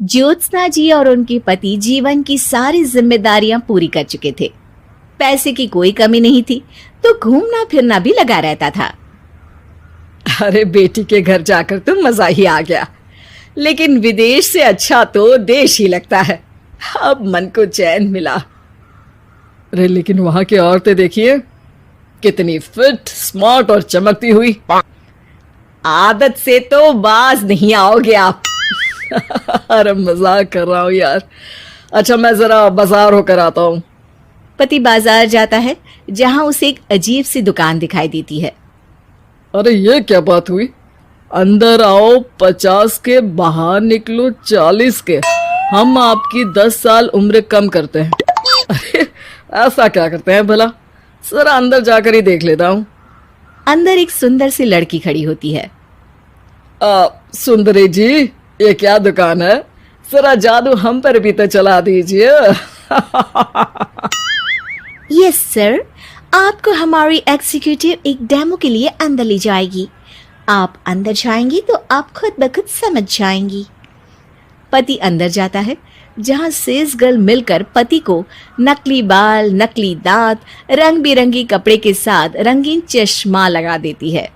ज्योत्सना जी और उनके पति जीवन की सारी जिम्मेदारियां पूरी कर चुके थे। पैसे की कोई कमी नहीं थी, तो घूमना फिरना भी लगा रहता था। अरे बेटी के घर जाकर तो मजा ही आ गया, लेकिन विदेश से अच्छा तो देश ही लगता है। अब मन को चैन मिला। अरे लेकिन वहां की औरतें देखिए, कितनी फिट, स्मार्ट और चमकती हुई। आदत से तो बाज नहीं आओगे आप। अरे मजाक कर रहा हूँ यार। अच्छा मैं जरा बाजार होकर आता हूँ। पति बाजार जाता है, जहां उसे एक अजीब सी दुकान दिखाई देती है। अरे ये क्या बात हुई? अंदर आओ 50 के, बाहर निकलो 40 के। हम आपकी 10 साल उम्र कम करते हैं। अरे ऐसा क्या करते हैं भला? जरा अंदर जाकर ही देख लेता हूँ। अंदर एक सुंदर सी लड़की खड़ी होती है। सुंदरी जी, ये क्या दुकान है? जरा जादू हम पर भी तो चला दीजिए। यस सर, आपको हमारी एग्जीक्यूटिव एक डेमो के लिए अंदर ले जाएगी। आप अंदर जाएंगी तो आप खुद ब खुद समझ जाएंगी। पति अंदर जाता है, जहां सेल्स गर्ल मिलकर पति को नकली बाल, नकली दांत, रंग बिरंगी कपड़े के साथ रंगीन चश्मा लगा देती है।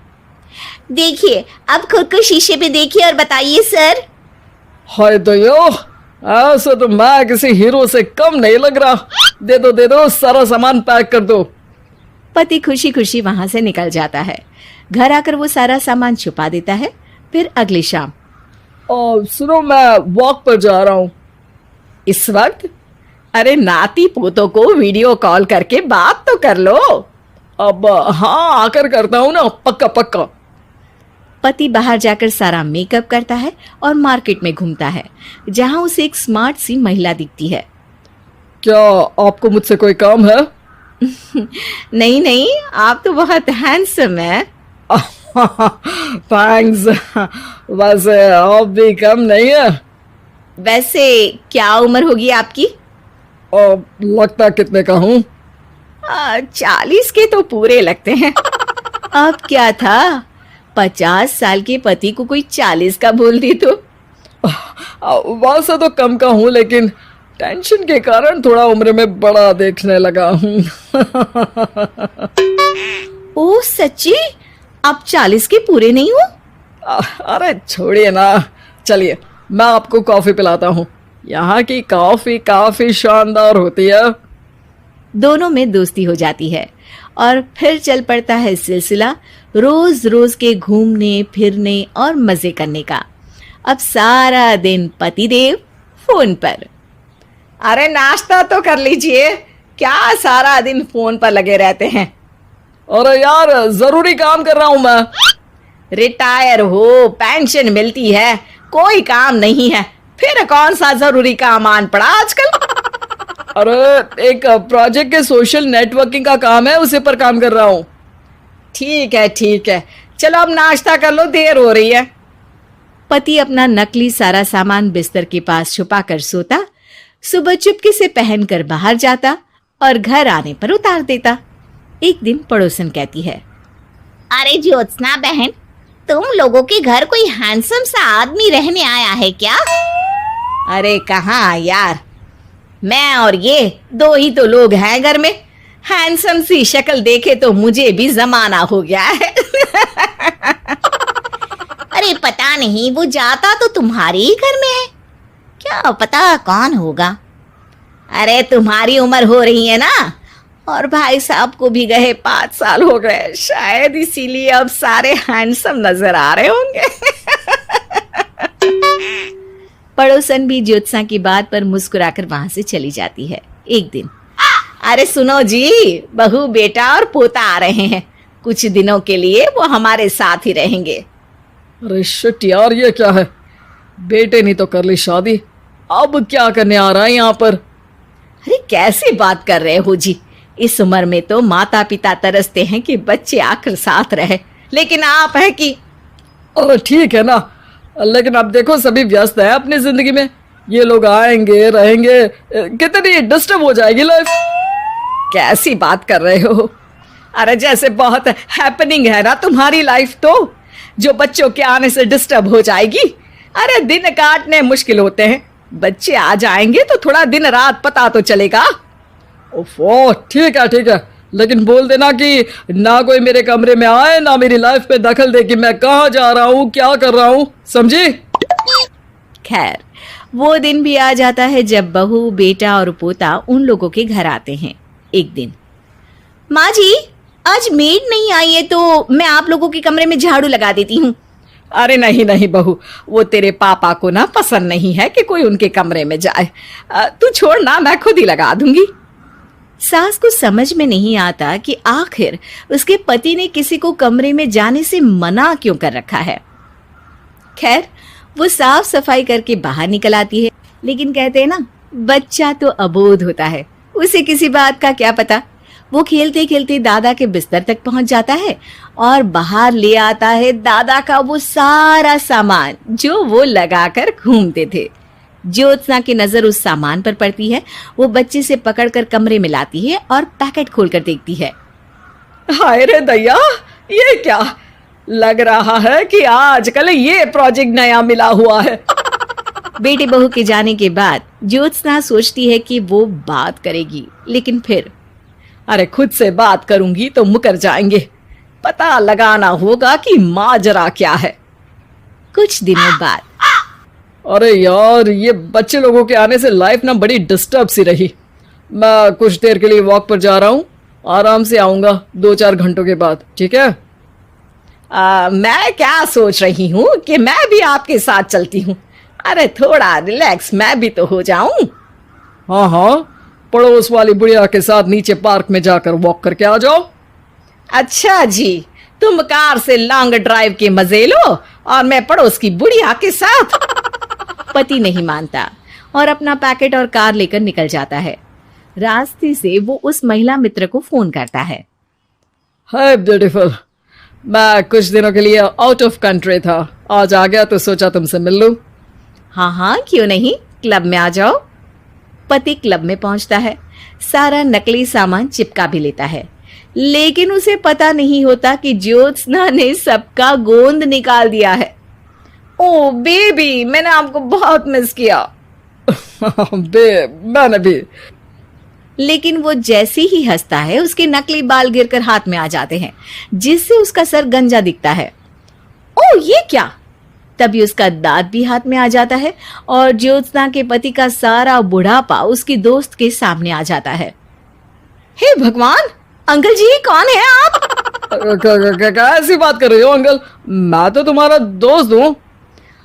देखिए, अब खुद को शीशे पे देखिए और बताइए सर। हाय दयो, ऐसा तो मैं किसी हीरो से कम नहीं लग रहा। दे दो, सारा सामान पैक कर दो। पति खुशी खुशी वहां से निकल जाता है। घर आकर वो सारा सामान छुपा देता है। फिर अगली शाम, सुनो मैं वॉक पर जा रहा हूँ। इस वक्त? अरे नाती पोतों को वीडियो कॉल करके बात तो कर लो। अब हाँ, आकर करता हूँ ना, पक्का पक्का। पति बाहर जाकर सारा मेकअप करता है और मार्केट में घूमता है, जहां उसे एक स्मार्ट सी महिला दिखती है। क्या आपको मुझसे कोई काम है? नहीं नहीं, आप तो बहुत हैंडसम हैं। थैंक्स। वैसे आप भी कम नहीं है। वैसे क्या उम्र होगी आपकी? लगता कितने का हूँ? 40 के तो पूरे लगते हैं। अब क्या था, 50 साल के पति को कोई 40 का बोल दी तो। वैसे तो कम का हूँ, लेकिन टेंशन के कारण थोड़ा उम्र में बड़ा देखने लगा हूँ। ओह सच्ची? आप 40 के पूरे नहीं हो? अरे छोड़िए ना, चलिए मैं आपको कॉफी पिलाता हूँ। यहाँ की कॉफी काफी शानदार होती है। दोनों में दोस्ती हो जाती है और फिर चल पड़ता है सिलसिला रोज रोज के घूमने फिरने और मजे करने का। अब सारा दिन पतिदेव फोन पर। अरे नाश्ता तो कर लीजिए, क्या सारा दिन फोन पर लगे रहते हैं? अरे यार जरूरी काम कर रहा हूं मैं। रिटायर हो, पेंशन मिलती है, कोई काम नहीं है, फिर कौन सा जरूरी काम आन पड़ा आजकल? अरे एक प्रोजेक्ट के सोशल नेटवर्किंग का काम है, उसी पर काम कर रहा हूँ। ठीक है, चलो अब नाश्ता कर लो, देर हो रही है। पति अपना नकली सारा सामान बिस्तर के पास छुपा कर सोता, सुबह चुपके से पहनकर बाहर जाता और घर आने पर उतार देता। एक दिन पड़ोसन कहती है, अरे ज्योत्सना बहन, तुम लोगों के घर कोई हैंडसम सा आदमी रहने आया है क्या? अरे कहाँ यार, मैं और ये दो ही तो लोग हैं घर में। हैंडसम सी शक्ल देखे तो मुझे भी जमाना हो गया है। अरे पता नहीं, वो जाता तो तुम्हारे ही घर में है, क्या पता कौन होगा। अरे तुम्हारी उम्र हो रही है ना, और भाई साहब को भी गए 5 साल हो गए, शायद इसीलिए अब सारे हैंडसम नजर आ रहे होंगे। पड़ोसन भी ज्योत्सना की बात पर मुस्कुराकर वहां से चली जाती है। एक दिन, अरे सुनो जी, बहू बेटा और पोता आ रहे हैं, कुछ दिनों के लिए वो हमारे साथ ही रहेंगे। अरे शिट यार, ये क्या है? बेटे ने तो कर ली शादी, अब क्या करने आ रहा है यहाँ पर? अरे कैसी बात कर रहे हो जी, इस उम्र में तो माता पिता तरसते हैं कि बच्चे आकर साथ रहे, लेकिन आप है कि। अरे ठीक है ना, लेकिन अब देखो सभी व्यस्त है अपनी जिंदगी में, ये लोग आएंगे रहेंगे, कितनी डिस्टर्ब हो जाएगी लाइफ। कैसी बात कर रहे हो? अरे जैसे बहुत हैपनिंग है ना तुम्हारी लाइफ, तो जो बच्चों के आने से डिस्टर्ब हो जाएगी। अरे दिन काटने मुश्किल होते हैं, बच्चे आ जाएंगे तो थोड़ा दिन रात पता तो चलेगा। ओफो, ठीक है, लेकिन बोल देना कि ना कोई मेरे कमरे में आए, ना मेरी लाइफ पे दखल दे कि मैं कहाँ जा रहा हूँ, क्या कर रहा हूँ, समझी? खैर, वो दिन भी आ जाता है जब बहू, बेटा और पोता उन लोगों के घर आते हैं। एक दिन, माँ जी, आज मेड नहीं आई है तो मैं आप लोगों के कमरे में झाड़ू लगा देती हूँ। अरे नहीं बहू, वो तेरे पापा को ना पसंद नहीं है कि कोई उनके कमरे में जाए। तू छोड़ ना, मैं खुद ही लगा दूंगी। सास को समझ में नहीं आता कि आखिर उसके पति ने किसी को कमरे में जाने से मना क्यों कर रखा है। खैर, वो साफ सफाई करके बाहर निकल आती है, लेकिन कहते हैं ना, बच्चा तो अबोध होता है, उसे किसी बात का क्या पता। वो खेलते खेलते दादा के बिस्तर तक पहुंच जाता है और बाहर ले आता है दादा का वो सारा सामान जो वो लगाकर घूमते थे। ज्योत्सना की नजर उस सामान पर पड़ती है। वो बच्चे से पकड़कर कमरे में लाती है और पैकेट खोलकर देखती है। हाय रे दैया, ये क्या? लग रहा है कि आजकल ये प्रोजेक्ट नया मिला हुआ है। बेटे बहू के जाने के बाद ज्योत्सना सोचती है कि वो बात करेगी, लेकिन फिर अरे खुद से बात करूंगी तो मुकर जाएंगे। पता लगाना होगा कि माजरा क्या है। कुछ दिनों बाद, अरे यार, ये बच्चे लोगों के आने से लाइफ ना बड़ी डिस्टर्ब सी रही। मैं कुछ देर के लिए वॉक पर जा रहा हूँ, आराम से आऊंगा 2-4 घंटों के बाद, ठीक है? मैं क्या सोच रही हूँ कि मैं भी आपके साथ चलती हूँ। अरे थोड़ा रिलैक्स मैं भी तो हो जाऊं। हाँ, पड़ोस वाली बुढ़िया के साथ नीचे पार्क में जाकर वॉक करके आ जाओ। अच्छा जी, तुम कार से लॉन्ग ड्राइव के मजे लो और मैं पड़ोस की बुढ़िया के साथ। पति नहीं मानता और अपना पैकेट और कार लेकर निकल जाता है। रास्ते से वो उस महिला मित्र को फोन करता है। हाय ब्यूटीफुल, मैं कुछ दिनों के लिए आउट ऑफ कंट्री था, आज आ गया तो सोचा तुमसे मिल लूं। हाँ, क्यों नहीं, क्लब में आ जाओ। पति क्लब में पहुंचता है, सारा नकली सामान चिपका भी लेता है, लेकिन उसे पता नहीं होता कि ज्योत्सना ने सबका गोंद निकाल दिया है। ओ बेबी, मैंने आपको बहुत मिस किया। मैंने भी। लेकिन वो जैसे ही हंसता है, उसके नकली बाल गिरकर हाथ में आ जाते हैं, जिससे उसका सर गंजा दिखता है। ओ ये क्या? तभी उसका दांत भी हाथ में आ जाता है और ज्योत्सना के पति का सारा बुढ़ापा उसकी दोस्त के सामने आ जाता है। हे भगवान, अंकल जी कौन है आप? कैसी बात कर रही हो अंकल? मैं तो तुम्हारा दोस्त हूँ।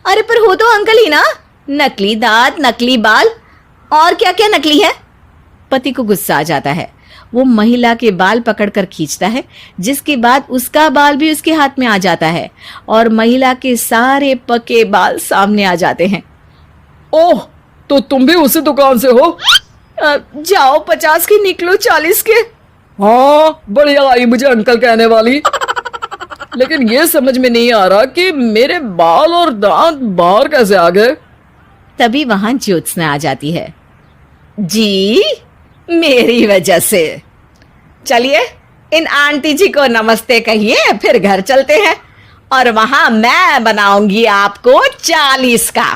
अरे पर हो तो अंकल ही ना। नकली दांत, नकली बाल और क्या क्या नकली है। पति को गुस्सा आ जाता है। वो महिला के बाल पकड़कर खींचता है, जिसके बाद उसका बाल भी उसके हाथ में आ जाता है और महिला के सारे पके बाल सामने आ जाते हैं। ओह, तो तुम भी उसी दुकान से हो? जाओ 50 के निकलो 40 के। हाँ, बढ़िया आई मुझे अंकल कहने वाली। लेकिन ये समझ में नहीं आ रहा कि मेरे बाल और दांत बाहर कैसे आ गए। तभी वहां ज्योत्सना आ जाती है। जी, मेरी वजह से। चलिए इन आंटी जी को नमस्ते कहिए, फिर घर चलते हैं और वहां मैं बनाऊंगी आपको 40 का।